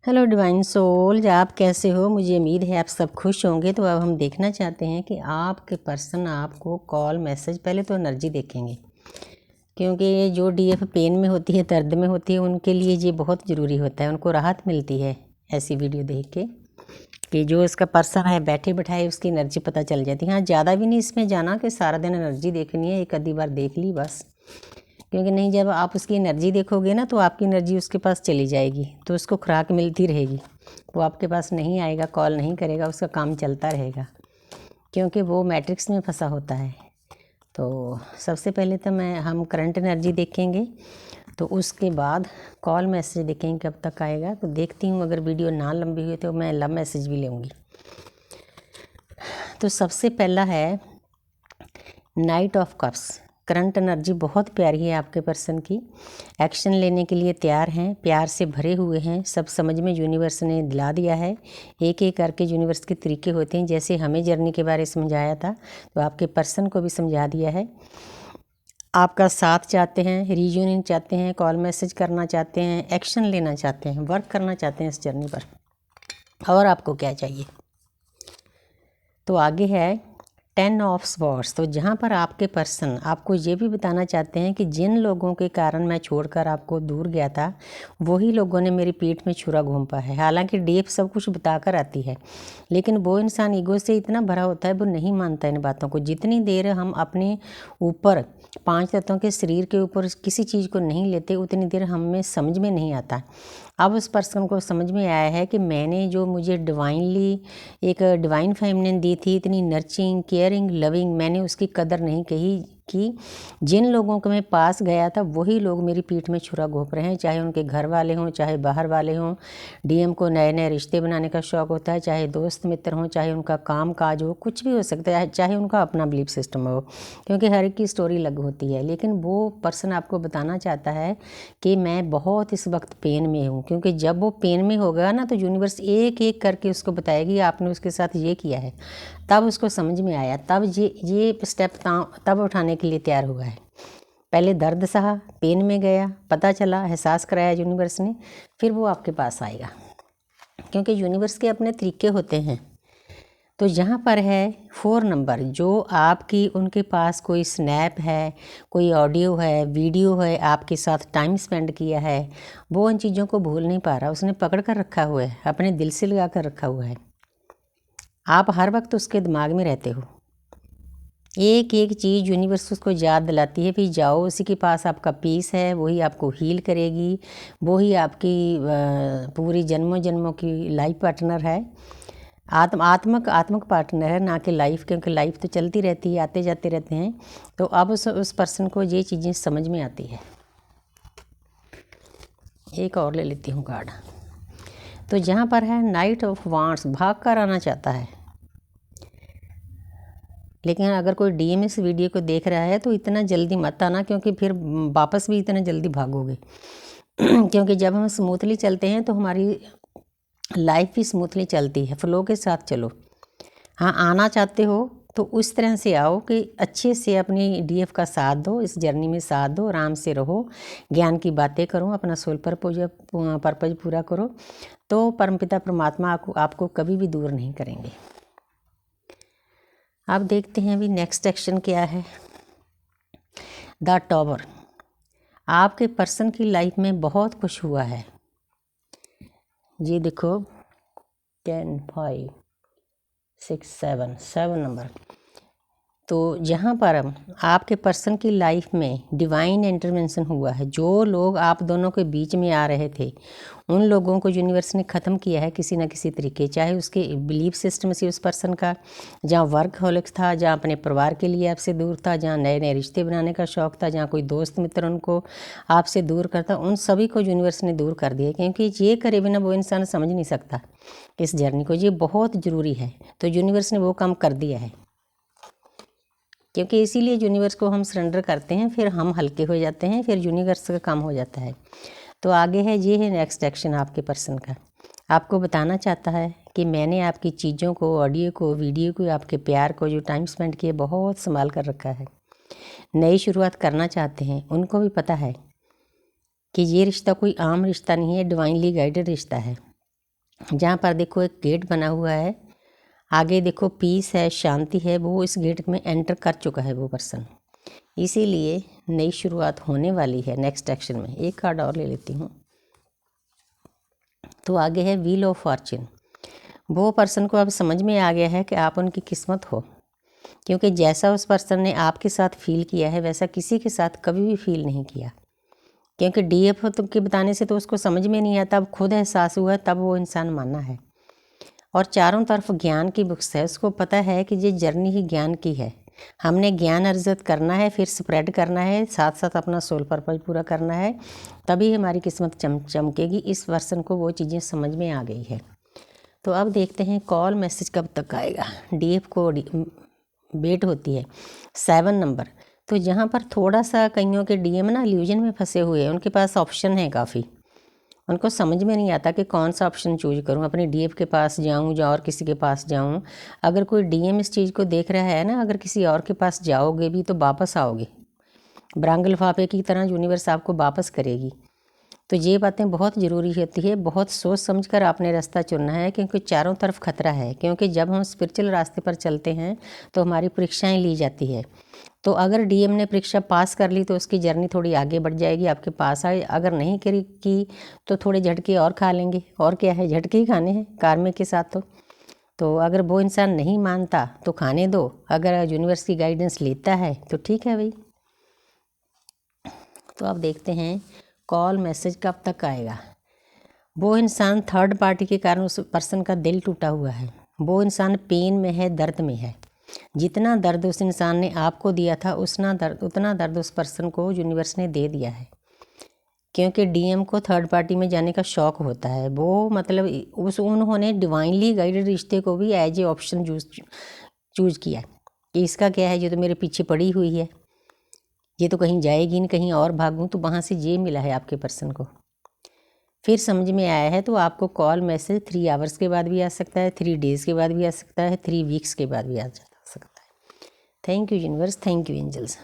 Hello divine souls, आप कैसे हो? मुझे उम्मीद है आप सब खुश होंगे। तो अब हम देखना चाहते हैं कि आपके पर्सन आपको कॉल मैसेज, पहले तो एनर्जी देखेंगे, क्योंकि जो डीएफ पेन में होती है, दर्द में होती है, उनके लिए ये बहुत ज़रूरी होता है। उनको राहत मिलती है ऐसी वीडियो देख के कि जो इसका पर्सन है बैठे बैठाए उसकी एनर्जी पता चल जाती है। हाँ, ज़्यादा भी नहीं इसमें जाना कि सारा दिन एनर्जी देखनी है, एक आधी बार देख ली बस, क्योंकि नहीं, जब आप उसकी एनर्जी देखोगे ना तो आपकी एनर्जी उसके पास चली जाएगी, तो उसको खुराक मिलती रहेगी। वो आपके पास नहीं आएगा, कॉल नहीं करेगा, उसका काम चलता रहेगा, क्योंकि वो मैट्रिक्स में फंसा होता है। तो सबसे पहले तो हम करंट एनर्जी देखेंगे, तो उसके बाद कॉल मैसेज देखेंगे कब तक आएगा। तो देखती हूँ, अगर वीडियो ना लंबी हुई तो मैं लव मैसेज भी लूँगी। तो सबसे पहला है night of cups. Current energy बहुत प्यारी है आपके पर्सन की, एक्शन लेने के लिए तैयार हैं, प्यार से भरे हुए हैं, सब समझ में यूनिवर्स ने दिला दिया है। एक एक करके यूनिवर्स के तरीके होते हैं, जैसे हमें जर्नी के बारे में समझाया था तो आपके पर्सन को भी समझा दिया है। आपका साथ चाहते हैं, रीयूनियन चाहते हैं, कॉल मैसेज करना चाहते हैं, एक्शन लेना चाहते हैं, वर्क करना चाहते हैं इस जर्नी पर। और आपको क्या चाहिए? तो आगे है 10 ऑफ स्वॉर्ड्स। तो जहाँ पर आपके पर्सन आपको ये भी बताना चाहते हैं कि जिन लोगों के कारण मैं छोड़कर आपको दूर गया था, वही लोगों ने मेरी पीठ में छुरा घोंपा है। हालांकि डीप सब कुछ बताकर आती है, लेकिन वो इंसान ईगो से इतना भरा होता है, वो नहीं मानता इन बातों को। जितनी देर हम अपने ऊपर 5 तत्वों के शरीर के ऊपर किसी चीज़ को नहीं लेते, उतनी देर हमें समझ में नहीं आता। अब उस पर्सन को समझ में आया है कि मैंने जो मुझे डिवाइनली एक डिवाइन फेमिनिन दी थी, इतनी नर्चिंग, केयरिंग, लविंग, मैंने उसकी कदर नहीं की। जिन लोगों के मैं पास गया था वही लोग मेरी पीठ में छुरा घोंप रहे हैं, चाहे उनके घर वाले हों, चाहे बाहर वाले हों। डीएम को नए नए रिश्ते बनाने का शौक़ होता है, चाहे दोस्त मित्र हों, चाहे उनका काम काज हो, कुछ भी हो सकता है, चाहे उनका अपना बिलीफ सिस्टम हो, क्योंकि हर एक की स्टोरी अलग होती है। लेकिन वो पर्सन आपको बताना चाहता है कि मैं बहुत इस वक्त पेन में हूँ, क्योंकि जब वो पेन में होगा ना तो यूनिवर्स एक एक करके उसको बताएगी आपने उसके साथ ये किया है। तब उसको समझ में आया, तब ये स्टेप तब उठाने के लिए तैयार हुआ है। पहले दर्द सहा, पेन में गया, पता चला, एहसास कराया यूनिवर्स ने, फिर वो आपके पास आएगा, क्योंकि यूनिवर्स के अपने तरीके होते हैं। तो यहाँ पर है 4 नंबर, जो आपकी उनके पास कोई स्नैप है, कोई ऑडियो है, वीडियो है, आपके साथ टाइम स्पेंड किया है, वो उन चीज़ों को भूल नहीं पा रहा, उसने पकड़ कर रखा हुआ है, अपने दिल से लगा कर रखा हुआ है। आप हर वक्त उसके दिमाग में रहते हो। एक एक चीज़ यूनिवर्स उसको याद दिलाती है, फिर जाओ उसी के पास, आपका पीस है, वही आपको हील करेगी, वही आपकी पूरी जन्मों जन्मों की लाइफ पार्टनर है, आत्मक पार्टनर है, ना कि लाइफ, क्योंकि लाइफ तो चलती रहती है, आते जाते रहते हैं। तो अब उस पर्सन को ये चीज़ें समझ में आती है। एक और ले लेती हूँ कार्ड। तो यहाँ पर है नाइट ऑफ वांड्स, भाग कर आना चाहता है। लेकिन अगर कोई डीएम इस वीडियो को देख रहा है तो इतना जल्दी मत आना, क्योंकि फिर वापस भी इतना जल्दी भागोगे क्योंकि जब हम स्मूथली चलते हैं तो हमारी लाइफ भी स्मूथली चलती है, फ्लो के साथ चलो। हाँ, आना चाहते हो तो उस तरह से आओ कि अच्छे से अपनी डीएफ का साथ दो, इस जर्नी में साथ दो, आराम से रहो, ज्ञान की बातें करो, अपना सोल पर्पज पूरा करो, तो परमपिता परमात्मा आपको कभी भी दूर नहीं करेंगे। अब देखते हैं अभी नेक्स्ट एक्शन क्या है। The tower. आपके पर्सन की लाइफ में बहुत कुछ हुआ है। ये देखो 10 5 6 7 नंबर। तो जहाँ पर आपके पर्सन की लाइफ में डिवाइन इंटरवेंशन हुआ है, जो लोग आप दोनों के बीच में आ रहे थे उन लोगों को यूनिवर्स ने ख़त्म किया है किसी न किसी तरीके, चाहे उसके बिलीफ सिस्टम से उस पर्सन का, जहाँ वर्कहोलिक था, जहाँ अपने परिवार के लिए आपसे दूर था, जहाँ नए नए रिश्ते बनाने का शौक़ था, जहाँ कोई दोस्त मित्र उनको आपसे दूर करता, उन सभी को यूनिवर्स ने दूर कर दिया, क्योंकि ये करे बिना वो इंसान समझ नहीं सकता इस जर्नी को, ये बहुत ज़रूरी है। तो यूनिवर्स ने वो काम कर दिया है, क्योंकि इसीलिए यूनिवर्स को हम सरेंडर करते हैं, फिर हम हल्के हो जाते हैं, फिर यूनिवर्स का काम हो जाता है। तो आगे है, ये है नेक्स्ट एक्शन आपके पर्सन का। आपको बताना चाहता है कि मैंने आपकी चीज़ों को, ऑडियो को, वीडियो को, आपके प्यार को, जो टाइम स्पेंड किए, बहुत संभाल कर रखा है। नई शुरुआत करना चाहते हैं, उनको भी पता है कि ये रिश्ता कोई आम रिश्ता नहीं है, डिवाइनली गाइडेड रिश्ता है। जहाँ पर देखो एक गेट बना हुआ है, आगे देखो पीस है, शांति है, वो इस गेट में एंटर कर चुका है वो पर्सन, इसीलिए नई शुरुआत होने वाली है नेक्स्ट एक्शन में। एक कार्ड और ले लेती हूँ। तो आगे है व्हील ऑफ फॉर्च्यून। वो पर्सन को अब समझ में आ गया है कि आप उनकी किस्मत हो, क्योंकि जैसा उस पर्सन ने आपके साथ फील किया है वैसा किसी के साथ कभी भी फील नहीं किया, क्योंकि डीएफ के बताने से तो उसको समझ में नहीं आता, अब खुद एहसास हुआ तब वो इंसान माना है। और चारों तरफ ज्ञान की बुक्स है, उसको पता है कि ये जर्नी ही ज्ञान की है, हमने ज्ञान अर्जित करना है, फिर स्प्रेड करना है, साथ साथ अपना सोल पर्पज पूरा करना है, तभी हमारी किस्मत चमकेगी। इस पर्सन को वो चीज़ें समझ में आ गई है। तो अब देखते हैं कॉल मैसेज कब तक आएगा। डीएफ को वेट होती है 7 नंबर। तो जहाँ पर थोड़ा सा कईयों के डीएम ना इल्यूजन में फंसे हुए हैं, उनके पास ऑप्शन है काफ़ी, उनको समझ में नहीं आता कि कौन सा ऑप्शन चूज करूं, अपने डीएफ के पास जाऊं या और किसी के पास जाऊं। अगर कोई डीएम इस चीज़ को देख रहा है ना, अगर किसी और के पास जाओगे भी तो वापस आओगे, ब्रांग लिफाफे की तरह यूनिवर्स आपको वापस करेगी। तो ये बातें बहुत ज़रूरी होती है, बहुत सोच समझ कर आपने रास्ता चुनना है, क्योंकि चारों तरफ खतरा है। क्योंकि जब हम स्पिरिचुअल रास्ते पर चलते हैं तो हमारी परीक्षाएं ली जाती है। तो अगर डीएम ने परीक्षा पास कर ली तो उसकी जर्नी थोड़ी आगे बढ़ जाएगी, आपके पास आए। अगर नहीं की तो थोड़े झटके और खा लेंगे, और क्या है, झटके ही खाने हैं कार्मिक के साथ। तो अगर वो इंसान नहीं मानता तो खाने दो, अगर यूनिवर्स की गाइडेंस लेता है तो ठीक है भाई। तो अब देखते हैं कॉल मैसेज कब तक आएगा। वो इंसान थर्ड पार्टी के कारण उस पर्सन का दिल टूटा हुआ है, वो इंसान पेन में है, दर्द में है। जितना दर्द उस इंसान ने आपको दिया था उतना दर्द उस पर्सन को यूनिवर्स ने दे दिया है। क्योंकि डीएम को थर्ड पार्टी में जाने का शौक होता है, वो मतलब उन्होंने डिवाइनली गाइडेड रिश्ते को भी एज ए ऑप्शन चूज किया कि इसका क्या है, ये तो मेरे पीछे पड़ी हुई है, ये तो कहीं जाएगी नहीं, कहीं और भागूं, तो वहाँ से ये मिला है आपके पर्सन को। फिर समझ में आया है तो आपको कॉल मैसेज 3 आवर्स के बाद भी आ सकता है, 3 डेज़ के बाद भी आ सकता है, 3 वीक्स के बाद भी आ सकता है। Thank you universe, thank you angels.